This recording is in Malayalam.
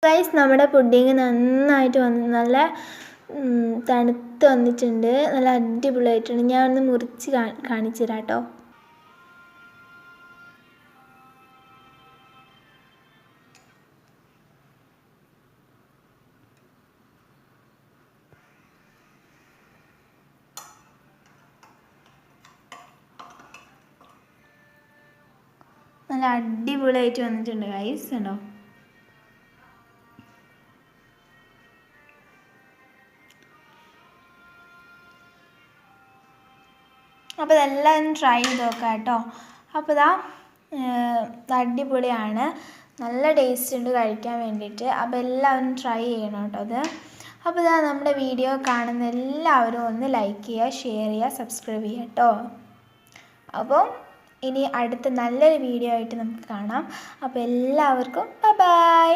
ഗൈസ്, നമ്മുടെ പുഡിങ് നന്നായിട്ട് നല്ല തണുത്ത് വന്നിട്ടുണ്ട്. നല്ല അടിപൊളിയായിട്ടുണ്ട്. ഞാൻ ഒന്ന് മുറിച്ച് കാണിച്ചു തരാം കേട്ടോ. നല്ല അടിപൊളിയായിട്ട് വന്നിട്ടുണ്ട് ഗൈസ്, ഉണ്ടോ? അപ്പോൾ ഇതെല്ലാം ട്രൈ ചെയ്ത് നോക്കാം കേട്ടോ. അപ്പോൾ ഇതാ അടിപൊളിയാണ്, നല്ല ടേസ്റ്റ് ഉണ്ട് കഴിക്കാൻ വേണ്ടിയിട്ട്. അപ്പോൾ എല്ലാവരും ട്രൈ ചെയ്യണം കേട്ടോ അത്. അപ്പോൾ ഇതാ നമ്മുടെ വീഡിയോ കാണുന്ന എല്ലാവരും ഒന്ന് ലൈക്ക് ചെയ്യുക, ഷെയർ ചെയ്യുക, സബ്സ്ക്രൈബ് ചെയ്യുക കേട്ടോ. അപ്പോൾ ഇനി അടുത്ത നല്ലൊരു വീഡിയോ ആയിട്ട് നമുക്ക് കാണാം. അപ്പോൾ എല്ലാവർക്കും ബൈ ബൈ.